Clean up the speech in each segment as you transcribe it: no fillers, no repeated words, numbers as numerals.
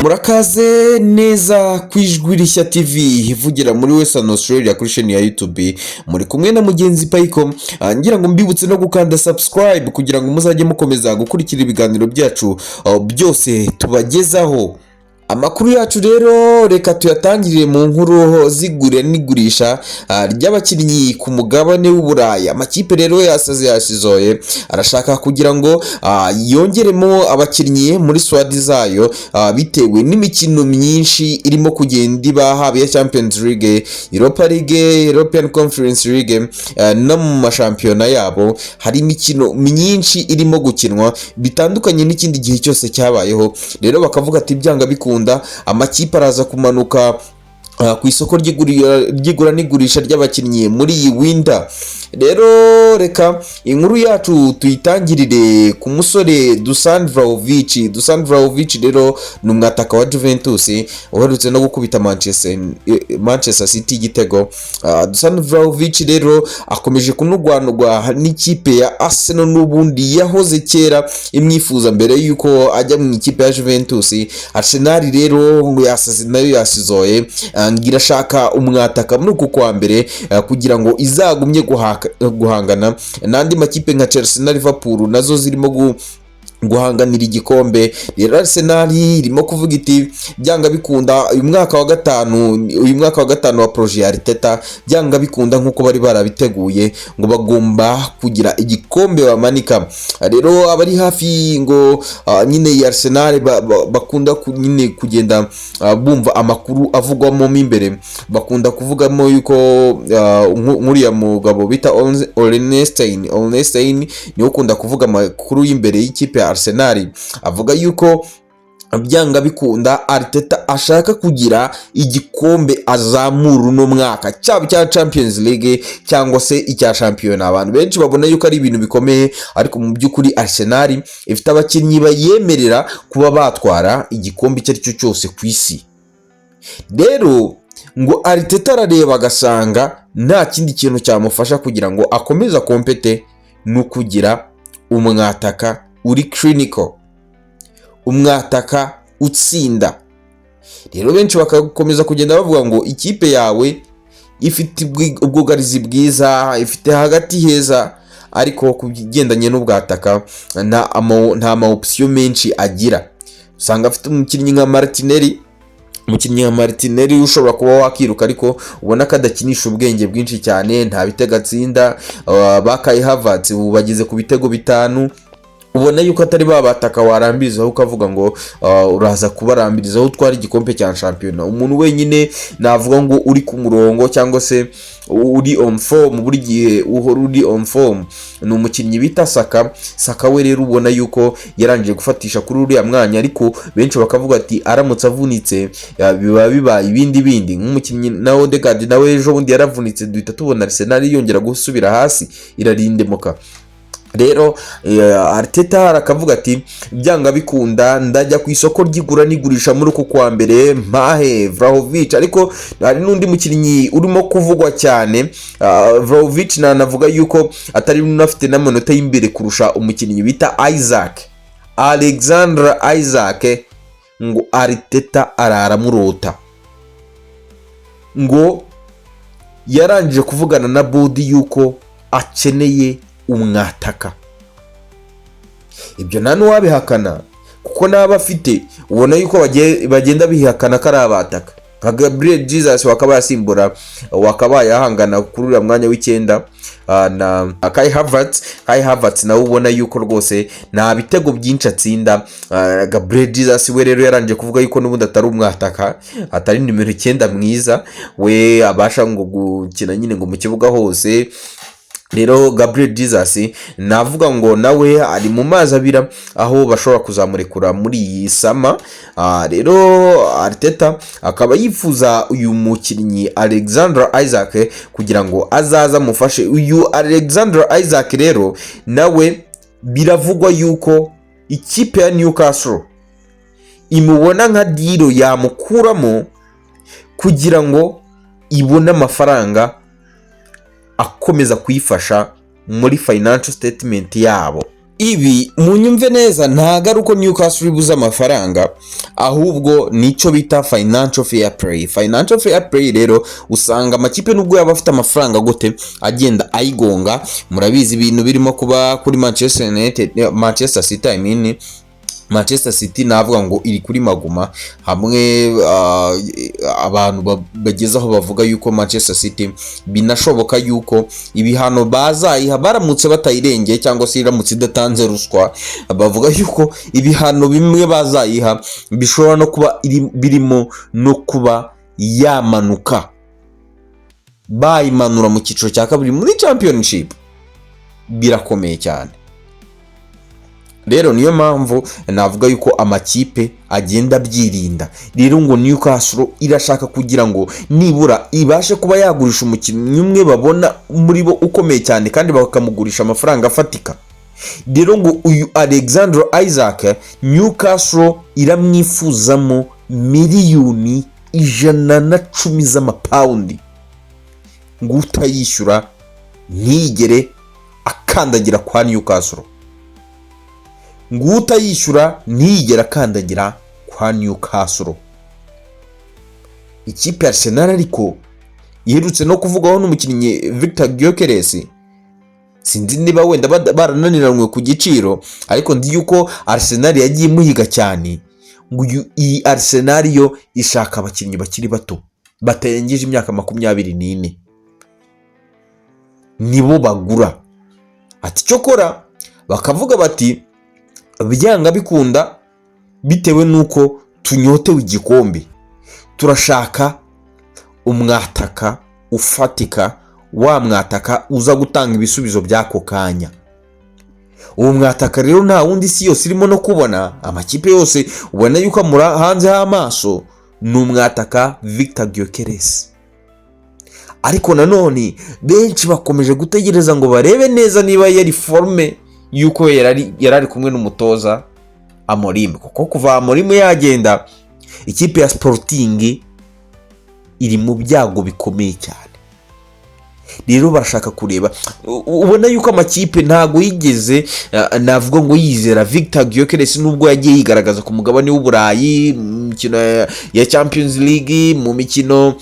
Murakaze neza kwijwi rishya TV ivugira muri Western Australia kuri channel ya YouTube. Muri kumwe na mugenzi Paycom. Ngira ngo mbibutse no gukanda subscribe kugira ngo muzajye mukomeza gukurikira ibiganiro byacu byose tubagezaho. Amakuru yacu rero reka tuyatangirire mu nkuru zigura n'igurisha ry'abakinnyi ku mugabane w'Uburaya. Amakipe rero yasizoye arashaka kugira ngo yongeremo abakinnyi muri squad zayo bitewe n'imikino myinshi irimo kugenda iba haba ya Champions League, Europa League, European Conference League no mu mashampiyona yabo. Hari imikino myinshi irimo gukinwa bitandukanye n'ikindi gihe cyose cyabayeho. Rero bakavuga ati byanga bikunda amakipe araza kumanuka ku isoko ry'igura n'igurisha ry'abakinnyi muri iyi winter. Rero reka inkuru yacu tuyitangirire ku musore Dusan Vlahovic rero ni umwataka wa Juventus uherutse no gukubita Manchester City igitego. Dusan Vlahovic rero akomeje kunugwanugwa n'ikipe ya Arsenal n'ubundi yahoze kera imwifuza mbere yuko ajya mu ikipe ya Juventus. Arsenal rero nayo yasizoye ngira shaka umwataka muri uku kwa mbere kugira ngo izagumye guhangana n'andi makipe nka Chelsea na Liverpool nazo zirimo guhanganira igikombe. Rero Arsenal irimo kuvuga iti byanga bikunda uyu mwaka wa gatanu wa projet ya Arteta byanga bikunda nkuko bari barabiteguye ngo bagomba kugira igikombe bamanika. Rero abari hafi ngo nyine ya Arsenal bakunda nyine kugenda bumva amakuru avugwamo imbere, bakunda kuvugamo yuko nkuriya mugabo bita Ornstein niwe ukunda kuvuga amakuru y'imbere y'ikipe ya Arsenal, avuga yuko byanga bikunda Arteta ashaka kugira igikombe azamura uno mwaka, cyaba cya Champions League cyangwa se icya shampiyona. Abantu benshi babona yuko ari ibintu bikomeye, ariko mu by'ukuri Arsenal ifite abakinnyi bayemerera kuba batwara igikombe icyo ari cyo cyose ku isi. Rero ngo Arteta arareba agasanga nta kindi kintu cyamufasha kugira ngo akomeze kompete no kugira umwataka uri clinical, umwataka utsinda. Rero benshi bakakomeza kugenda bavuga ngo ikipe yawe ifite ubwugarizi bwiza, ifite hagati heza, ariko kugendanye n'ubwataka nta ma option menshi agira. Usanga afite umukinnyi nka Martinelli ushobora kuba wakiruka, ariko ubona ko adakinisha ubwenge bwinshi cyane, nta bitego atsinda. Kai Havertz ubu bageze ku bitego 5, ubona yuko atari babataka warambirizaho ukavuga ngo uraza kubarambirizaho utwara igikombe cya shampiyona. Umuntu wenyine navuga ngo uri ku murongo cyangwa se uri on form, buri gihe uhora uri on form, ni umukinnyi bita Saka we rero ubona yuko yarangije gufatisha kuri uriya mwanya, ariko benshi bakavuga ati aramutse avunitse bibaye ibindi nk'umukinnyi na Odegaard nawe ejo bundi yaravunitse, duhita tubona Arsenal yongera gusubira hasi irarindemuka. Rero Arteta arakavuga ati byanga bikunda ndajya ku isoko ry'igura n'igurisha muri uko kwa mbere mpahe Vlahovic. Ariko hari n'undi mukinnyi urimo kuvugwa cyane. Vlahovic navuga yuko atari unafite n'amanota y'imbere kurusha umukinnyi bita Alexander Isaac, ngo Arteta araramurota, ngo yarangije kuvugana na bodi yuko akeneye umwataka. Ibyo nta n'uwabihakana kuko n'aba afite ubona yuko bagenda bihakana ko ari abataka. nka Gabriel Jesus wakaba yasimbura wakaba yahangana kuri uriya mwanya w'icyenda na Kai Havertz nawe ubona yuko rwose nta bitego byinshi atsinda. Gabriel Jesus we rero yarangije kuvuga yuko n'ubundi atari umwataka, atari nimero 9 mwiza, we abasha ngo gukina nyine ngo mu kibuga hose. Rero Gabriel Jesus navuga ngo nawe ari mu mazi abira aho bashobora kuzamurekura muri iyi sama. Rero Arteta akaba yifuza uyu mukinnyi Alexander Isaac kugira ngo azaza mufashe. Uyu Alexander Isaac rero nawe biravugwa yuko ikipe ya Newcastle imubona nka deal yamukuramo kugira ngo ibone amafaranga akomeza kuyifasha muri financial statement yabo. ibi munyumve neza, ntago ari uko Newcastle ibuze amafaranga, ahubwo nicyo bita financial fair play. Financial fair play rero usanga amakipe nubwo yaba afite amafaranga gute agenda ayigonga. Murabizi ibintu birimo kuba kuri Manchester City, Manchester City navuga ngo iri kuri maguma hamwe. Abantu bageze aho bavuga yuko Manchester City binashoboka yuko ibihano bazayiha baramutse batayirengeye cyangwa se iramutse idatanze ruswa, bavuga yuko ibihano bimwe bazayiha bishobora no kuba birimo no kuba yamanuka, bayimanura mu cyiciro cya kabiri muri Championship. Birakomeye cyane. Rero niyo mpamvu navuga yuko amakipe agenda byirinda. Rero ngo Newcastle irashaka kugira ngo nibura ibashe kuba yagurisha umukinnyi umwe babona muri bo ukomeye cyane kandi bakamugurisha amafaranga afatika. Rero ngo uyu Alexander Isaac Newcastle iramwifuzamo miliyoni 110 z'amapaundi, ngo utayishyura ntigere akandagira kwa Newcastle, ngo utayishyura ntiyigera akandagira kwa Newcastle. Ikipe ya Arsenal ariko iherutse no kuvugaho n'umukinnyi Victor Gyökeres, sinzi niba wenda barananiranwe ku giciro, ariko ndi yuko Arsenal yagiye muhiga cyane. Ngo iyi Arsenal yo ishaka abakinnyi bakiri bato batarengeje imyaka 24 nibo bagura. Ati cyo kora bakavuga bati byanga bikunda bitewe nuko tunyotewe igikombe, turashaka umwataka ufatika, wa mwataka uza gutanga ibisubizo by'ako kanya. Uwo mwataka rero nta wundi si yose irimo no kubona, amakipe yose ubona yuko hanze h'amaso ni umwataka Victor Gyökeres. Ariko nanone benshi bakomeje gutegereza ngo barebe neza niba yari forme yuko yarari kumwe n'umutoza Amorim, kuko kuva Amorim yagenda ikipe ya Sporting iri mu byago bikomeye cyane. Rero barashaka kureba, ubona yuko amakipe ntago yigeze navuga ngo yizera Victor Gyökeres nubwo yagiye yigaragaza ku mugabane w'Uburayi mu mikino ya Champions League, mu mikino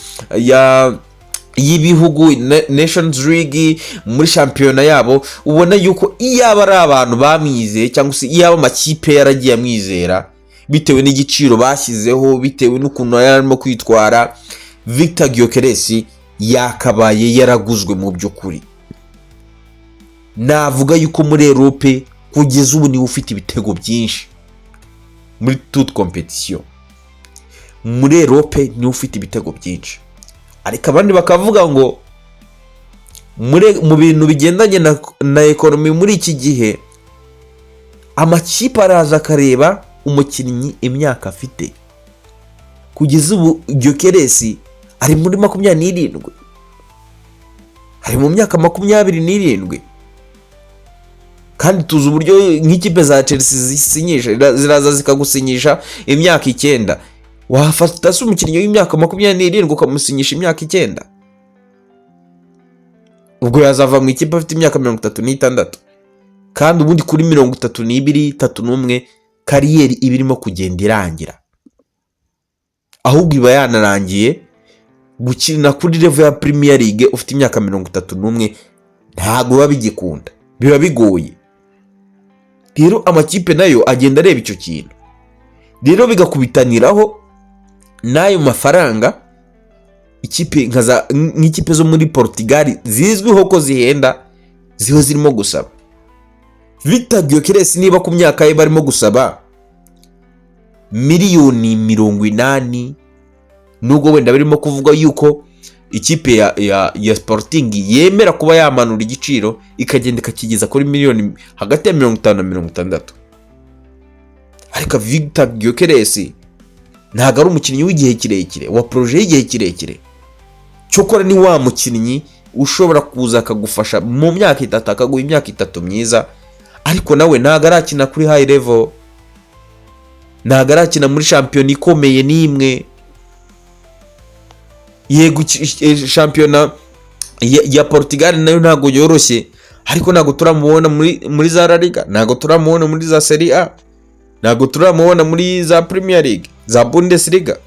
y'ibihugu Nations League, muri shampiyona yabo. Ubona yuko iyaba ari abantu bamwizeye cyangwa se iyaba amakipe yaragiye amwizera bitewe n'igiciro bashyizeho, bitewe n'ukuntu yarimo kwitwara, Victor Gyökeres yakabaye yaraguzwe mu by'ukuri. Navuga yuko muri Europe kugeza ubu niwe ufite ibitego byinshi muri toute competition. Muri Europe niwe ufite ibitego byinshi, ariko abandi bakavuga ngo mu bintu bigendanye na economy muri iki gihe amakipe araza akareba umukinnyi imyaka afite. Kugeza ubu Gyökeres ari muri 27, ari mu myaka 27, kandi tuzi uburyo nk'ikipe za Chelsea zisinyisha, ziraza zikagusinyisha imyaka 9. Wafata se umukinnyi w'imyaka 27 ukamusinyisha imyaka 9? Ubwo yazava mu ikipe afite imyaka 36, kandi ubundi kuri 32, 31 kariyeri ibirimo kugenda irangira, ahubwo iba yanarangiye. Gukina kuri level ya Premier League ufite imyaka 31 ntago babigikunda, biba bigoye. Rero amakipe nayo agenda areba icyo kintu, rero bigakubitaniraho nayo mafaranga. Ikipe nk'ikipe zo muri Portugal zizwiho ko zihenda ziho zirimo gusaba Victor Gyökeres, niba ku myaka ye barimo gusaba miliyoni 80, nubwo wenda barimo kuvuga yuko ikipe ya Sporting yemera kuba yamanura igiciro ikagenda ikakigeza kuri miliyoni hagati ya 50 na 60. Ariko Victor Gyökeres ntago ari umukinnyi w'igihe kirekire, wa projet y'igihe kirekire. Cyokora ni wa mukinnyi ushobora kuza akagufasha mu myaka 3, akaguha imyaka 3 myiza, ariko nawe ntago arakina kuri high level, ntago arakina muri shampiyona ikomeye n'imwe. Yego shampiyona ya Portugal nayo ntago yoroshye, ariko ntabwo turamubona muri za La Liga, ntabwo turamubona muri za Serie A, ntabwo turamubona muri za Premier League, za Bundesliga.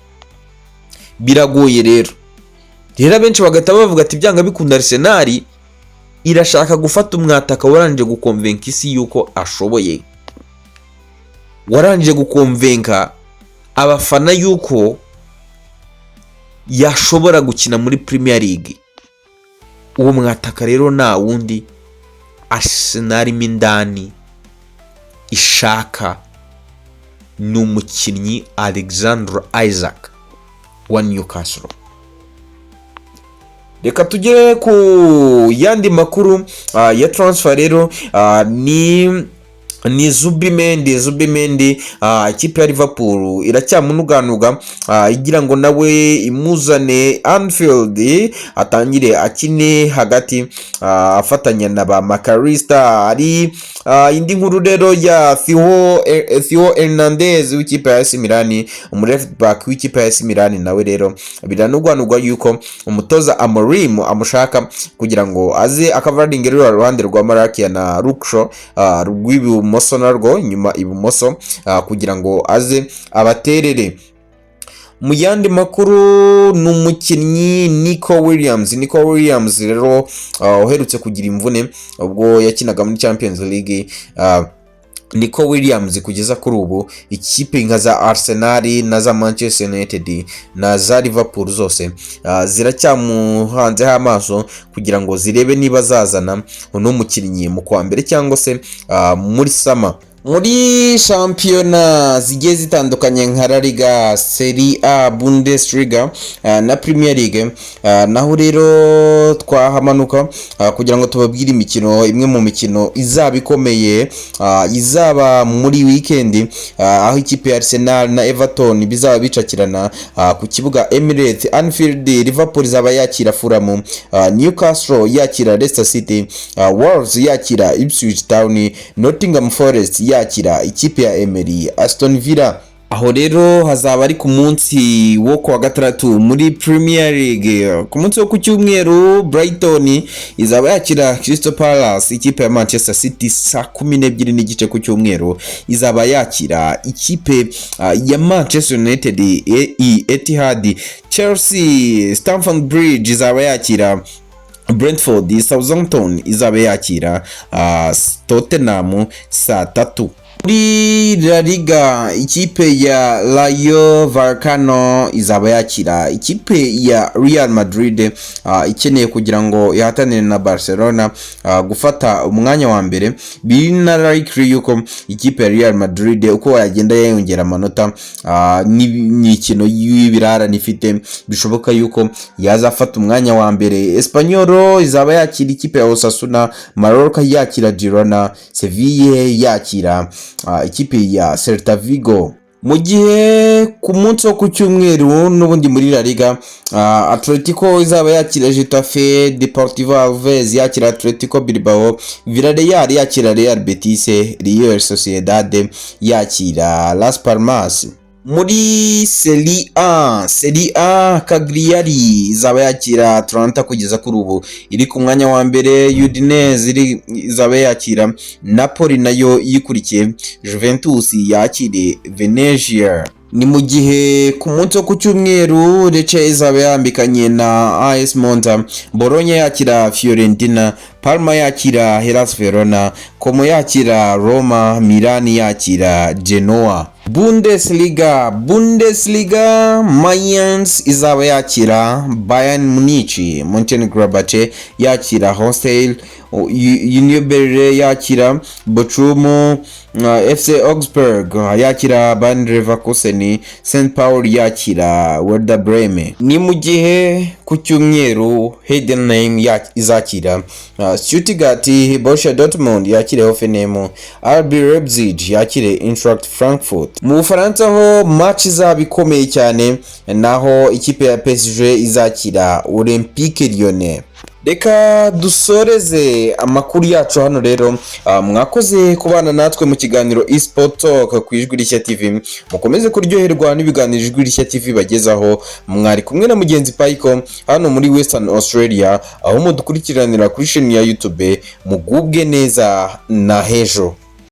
Biragoye rero abenshi bagahita bavuga ati byanga bikunda Arsenal irashaka gufata umwataka warangije gukonvenka isi yuko ashoboye, warangije gukonvenka abafana yuko yashobora gukina muri Premier League. Uwo mwataka rero nta wundi Arsenal mindani ishaka ni umukinnyi Alexander Isak wa Newcastle. Reka tugere ku yandi makuru ya transfer rero, ni Zubimendi. Ikipe ya Liverpool iracyamunuganuga igira ngo nawe imuzane Anfield atangire akine hagati afatanya na ba Makarista. Ari indi nkuru rero ya Theo Hernandez w'ikipe ya AC Milan, left back w'ikipe ya AC Milan, nawe rero biranugwanugwa yuko umutoza Amorim amushaka kugira ngo aze akavaringe rero ruhande rwa Malakia na Lukshaw rw'ibumoso narwo nyuma ibumoso kugira ngo aze abaterere. Mu yandi makuru ni umukinnyi Nico Williams rero uherutse kugira imvune ubwo yakinaga muri Champions League. Nico Williams kugeza kuri ubu ikipe nka za Arsenal na za Manchester United na za Liverpool zose ziracyamuhanzeho amaso kugira ngo zirebe niba zazana uno mukinnyi mu kwa mbere cyangwa se muri sama. Muri shampiyona zigiye zitandukanye nka La Liga, Serie A, Bundesliga na Premier League, naho rero twahamanuka kugira ngo tubabwire imikino, imwe mu mikino izaba ikomeye izaba muri weekend, aho ikipe ya Arsenal na Everton bizaba bicakirana ku kibuga Emirates Anfield. Liverpool izaba yakira Fulham, Newcastle yakira Leicester City, Wolves yakira Ipswich Town, Nottingham Forest yakira ikipe ya Emery, Aston Villa. Aho rero hazaba ari ku munsi wo kwa gatandatu muri Premier League. Ku munsi wo ku cyumweru Brighton izaba yakira Crystal Palace, ikipe ya Manchester City saa 12 n'igice ku cyumweru izaba yakira ikipe ya Manchester United Etihad. Chelsea Stamford Bridge izaba yakira Brentford. Southampton izaba yakira Tottenham saa 3. Muri La Liga ikipe ya Rayo Vallecano izaba yakira ikipe ya Real Madrid, ikeneye kugira ngo ihatanire na Barcelona gufata umwanya wa mbere. Bina likely yuko ikipe ya Real Madrid uko yagenda yongera amanota n'imikino y'ibirara nifite bishoboka yuko yazafata umwanya wa mbere. Espanyol izaba yakira ikipe ya Osasuna, Mallorca yakira Girona, Sevilla yakira ikipe ya Celta Vigo. Mu gihe ku munsi wo ku cyumweru n'ubundi muri La Liga, Atletico izaba yakira Getafe, Deportivo Alaves yakira Atletico Bilbao, Villarreal yakira Real Betis, Real Sociedad yakira Las Palmas. Muri Serie A Cagliari izaba yakira Atalanta kugeza kuri ubu iri ku mwanya wa mbere. Udinese izaba yakira Napoli nayo yikurikiye. Juventus yakire Venezia. Ni mu gihe ku munsi wo ku cyumweru Lecce izaba yambikanye na AS Monza, Bologna yakira Fiorentina, Parma yakira Hellas Verona, Como yakira Roma, Milan yakira Genoa. Bundesliga Mainz izaba yakira Bayern Munich, Mönchengladbach yakira Holstein, Union Berlin yakira Bochum, FC Augsburg yakira Bayer Leverkusen, St Paul yakira Werder Bremen. Ni mu gihe ku cyumweru Heidenheim izakira Stuttgart, Borussia Dortmund yakire Hoffenheim, RB Leipzig yakire Eintracht Frankfurt. Mu Bufaransa ho match izaba ikomeye cyane, naho ikipe ya PSG izakira Olympique Lyonnais. reka dusoreze amakuru yacu hano rero. Mwakoze kubana natwe mu kiganiro eSport Talk ku Ijwi Rishya TV, mukomeze kuryoherwa n'ibiganiro Ijwi Rishya TV bagezaho. Mwari kumwe na mugenzi Payco hano muri Western Australia, aho mudukurikiranira kuri chaîne ya YouTube. Mugubwe neza na hejo.